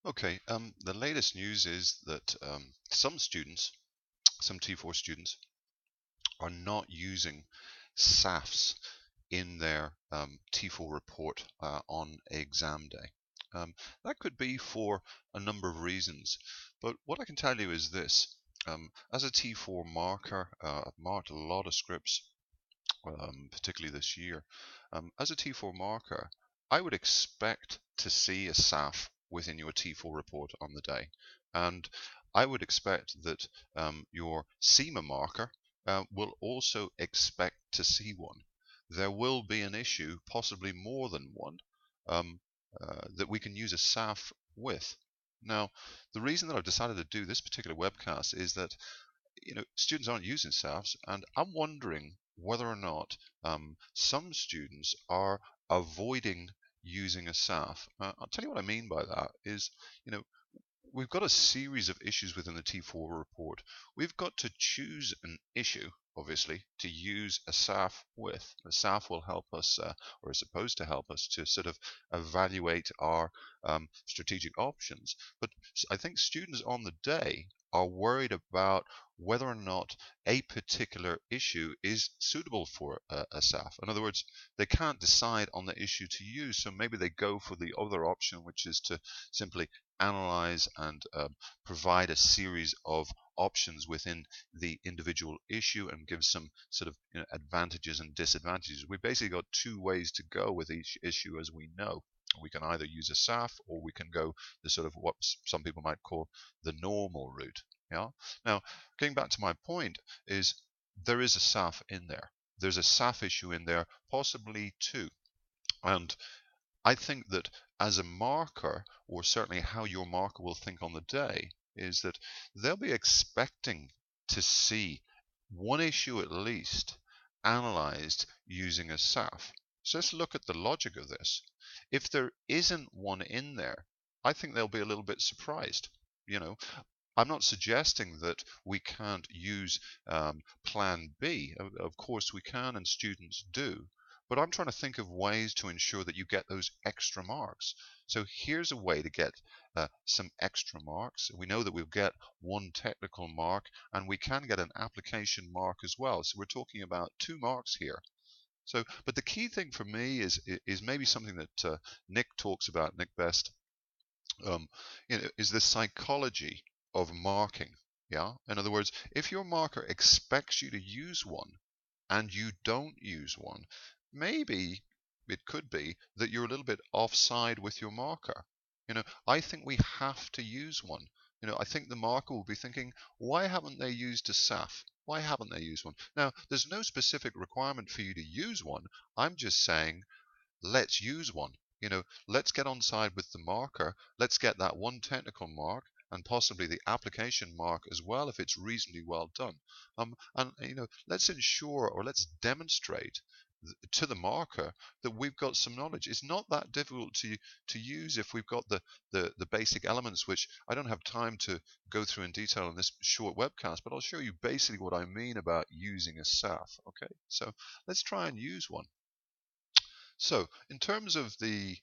Okay, the latest news is that some students, some T4 students, are not using SAFs in their T4 report on exam day. That could be for a number of reasons, but what I can tell you is this. As a T4 marker, I've marked a lot of scripts, particularly this year. As a T4 marker, I would expect to see a SAF within your T4 report on the day. And I would expect that your SEMA marker will also expect to see one. There will be an issue, possibly more than one, um, that we can use a SAF with. Now, the reason that I've decided to do this particular webcast is that students aren't using SAFs, and I'm wondering whether or not some students are avoiding using a SAF. I'll tell you what I mean by that is, you know, we've got a series of issues within the T4 report. We've got to choose an issue, obviously, to use a SAF with. The SAF will help us, or is supposed to help us, to sort of evaluate our strategic options. But I think students on the day are worried about whether or not a particular issue is suitable for a SAF. In other words, they can't decide on the issue to use, so maybe they go for the other option, which is to simply analyze and provide a series of options within the individual issue and give some sort of advantages and disadvantages. We've basically got two ways to go with each issue, as we know. We can either use a SAF or we can go the sort of what some people might call the normal route. Yeah. Now, getting back to my point is there is a SAF in there. There's a SAF issue in there, possibly two. And I think that as a marker, or certainly how your marker will think on the day, is that they'll be expecting to see one issue at least analyzed using a SAF. So let's look at the logic of this. If there isn't one in there, I think they'll be a little bit surprised. You know, I'm not suggesting that we can't use Plan B. Of course we can, and students do. But I'm trying to think of ways to ensure that you get those extra marks. So here's a way to get some extra marks. We know that we'll get one technical mark, and we can get an application mark as well. So we're talking about 2 marks here. So, but the key thing for me is maybe something that Nick talks about, Nick Best, um, is the psychology of marking. Yeah. In other words, if your marker expects you to use one and you don't use one, maybe it could be that you're a little bit offside with your marker. I think we have to use one. I think the marker will be thinking, why haven't they used a SAF? Why haven't they used one? Now, there's no specific requirement for you to use one. I'm just saying, let's use one. Let's get on side with the marker. Let's get that one technical mark and possibly the application mark as well if it's reasonably well done. And let's ensure, or let's demonstrate to the marker that we've got some knowledge. It's not that difficult to use if we've got the basic elements, which I don't have time to go through in detail in this short webcast, but I'll show you basically what I mean about using a SAF. Okay, so let's try and use one. So, in terms of the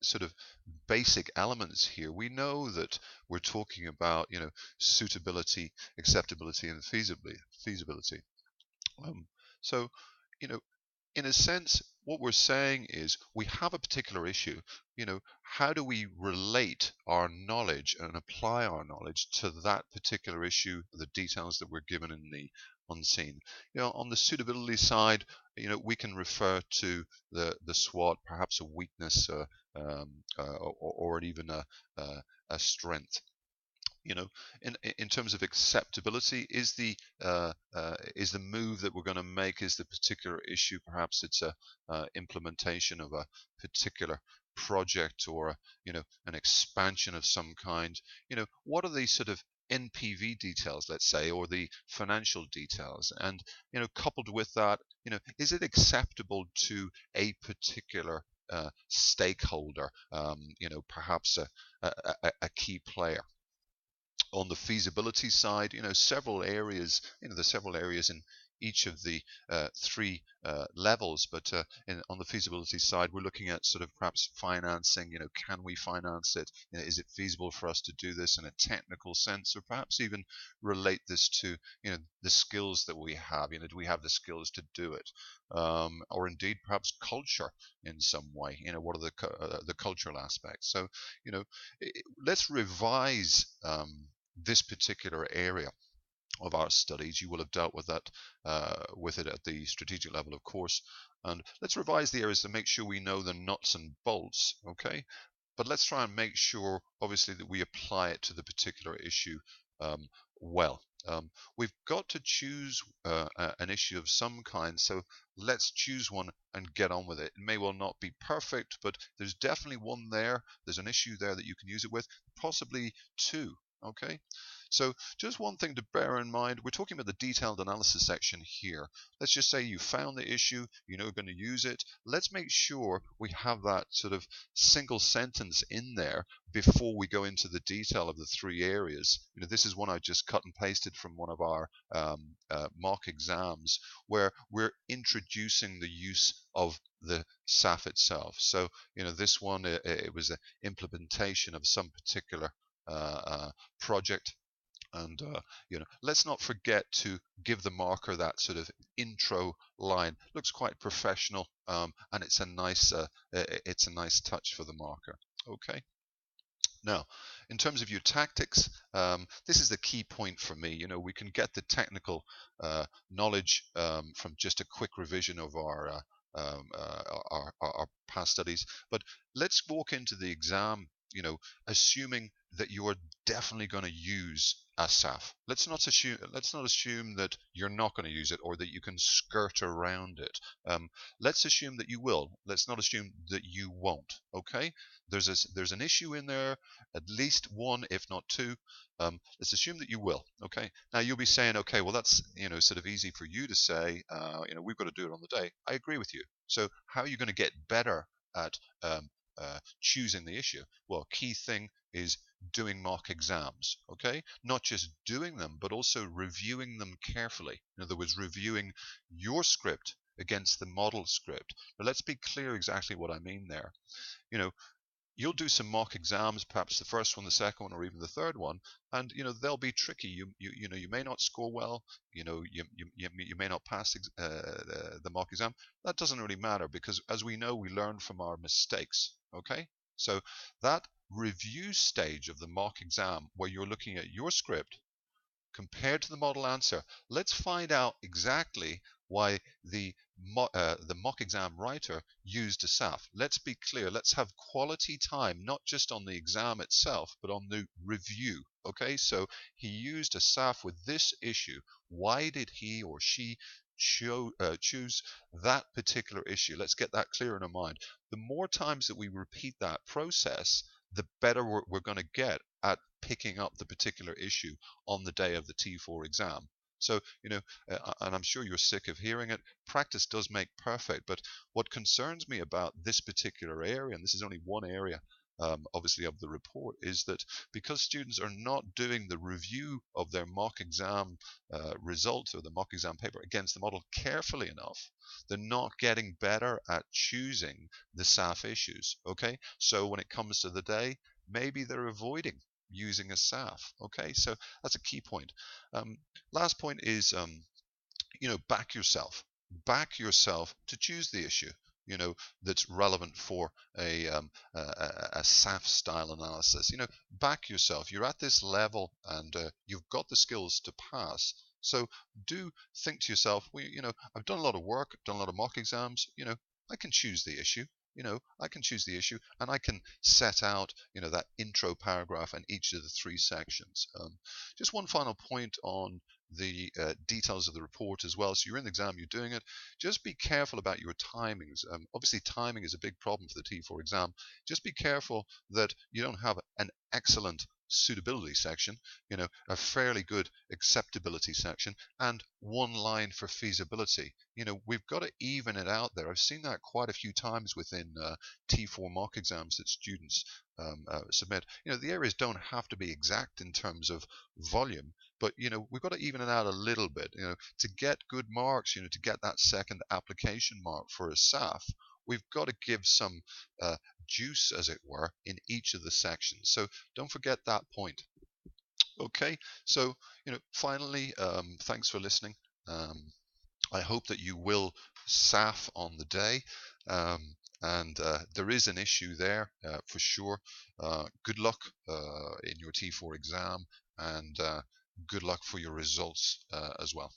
sort of basic elements here, we know that we're talking about, suitability, acceptability, and feasibility. Um, so, you know, in a sense, what we're saying is we have a particular issue. How do we relate our knowledge and apply our knowledge to that particular issue, the details that we're given in the unseen? On the suitability side, we can refer to the SWOT, perhaps a weakness, or even a strength. you know in terms of acceptability, is the move that we're going to make, is the particular issue, perhaps it's a implementation of a particular project, or an expansion of some kind. What are the sort of NPV details, let's say, or the financial details, and coupled with that, is it acceptable to a particular stakeholder, perhaps a key player. On the feasibility side, several areas, there's several areas each of the three levels, but on the feasibility side, we're looking at sort of perhaps financing. Can we finance it? Is it feasible for us to do this in a technical sense, or perhaps even relate this to the skills that we have? Do we have the skills to do it? Or indeed perhaps culture in some way. What are the cultural aspects? So let's revise this particular area of our studies. You will have dealt with that with it at the strategic level, of course. And let's revise the areas to make sure we know the nuts and bolts, okay? But let's try and make sure, obviously, that we apply it to the particular issue well. We've got to choose an issue of some kind, so let's choose one and get on with it. It may well not be perfect, but there's definitely one there. There's an issue there that you can use it with, possibly two. Okay, so just one thing to bear in mind, we're talking about the detailed analysis section here. Let's just say you found the issue, you're going to use it. Let's make sure we have that sort of single sentence in there before we go into the detail of the three areas. This is one I just cut and pasted from one of our mock exams, where we're introducing the use of the SAF itself. So this one, it was an implementation of some particular project, and let's not forget to give the marker that sort of intro line. Looks quite professional, and it's a nice touch for the marker. Okay. Now, in terms of your tactics, this is the key point for me. We can get the technical knowledge from just a quick revision of our past studies, but let's walk into the exam assuming that you're definitely going to use a SAF. Let's not assume that you're not going to use it, or that you can skirt around it. Let's assume that you will. Let's not assume that you won't. Okay? There's an issue in there, at least one, if not two. Let's assume that you will. Okay? Now you'll be saying, okay, well that's sort of easy for you to say. We've got to do it on the day. I agree with you. So how are you going to get better at choosing the issue? Well, key thing is doing mock exams, okay? Not just doing them, but also reviewing them carefully. In other words, reviewing your script against the model script. Now, let's be clear exactly what I mean there. You'll do some mock exams, perhaps the first one, the second one, or even the third one, and they'll be tricky. You may not score well. You may not pass the mock exam. That doesn't really matter, because as we know, we learn from our mistakes. Okay, so that review stage of the mock exam, where you're looking at your script compared to the model answer, let's find out exactly why the mock exam writer used a SAF. Let's be clear. Let's have quality time, not just on the exam itself, but on the review. Okay, so he used a SAF with this issue. Why did he or she choose that particular issue? Let's get that clear in our mind. The more times that we repeat that process, the better we're going to get at picking up the particular issue on the day of the T4 exam. So, and I'm sure you're sick of hearing it, practice does make perfect. But what concerns me about this particular area, and this is only one area, obviously, of the report, is that because students are not doing the review of their mock exam results or the mock exam paper against the model carefully enough, they're not getting better at choosing the SAF issues. Okay, so when it comes to the day, maybe they're avoiding using a SAF. Okay, so that's a key point. Last point is, back yourself. Back yourself to choose the issue that's relevant for a SAF style analysis. Back yourself. You're at this level, and you've got the skills to pass. So do think to yourself, well, I've done a lot of work, I've done a lot of mock exams. I can choose the issue. I can choose the issue, and I can set out, that intro paragraph in each of the three sections. Just one final point on the details of the report as well. So you're in the exam, you're doing it. Just be careful about your timings. Obviously, timing is a big problem for the T4 exam. Just be careful that you don't have an excellent suitability section, a fairly good acceptability section, and one line for feasibility. We've got to even it out there. I've seen that quite a few times within T4 mock exams that students submit. The areas don't have to be exact in terms of volume, but we've got to even it out a little bit. To get good marks, to get that second application mark for a SAF, we've got to give some juice, as it were, in each of the sections. So don't forget that point. Okay, so finally, thanks for listening. I hope that you will SAF on the day. And there is an issue there for sure. Good luck in your T4 exam, and good luck for your results as well.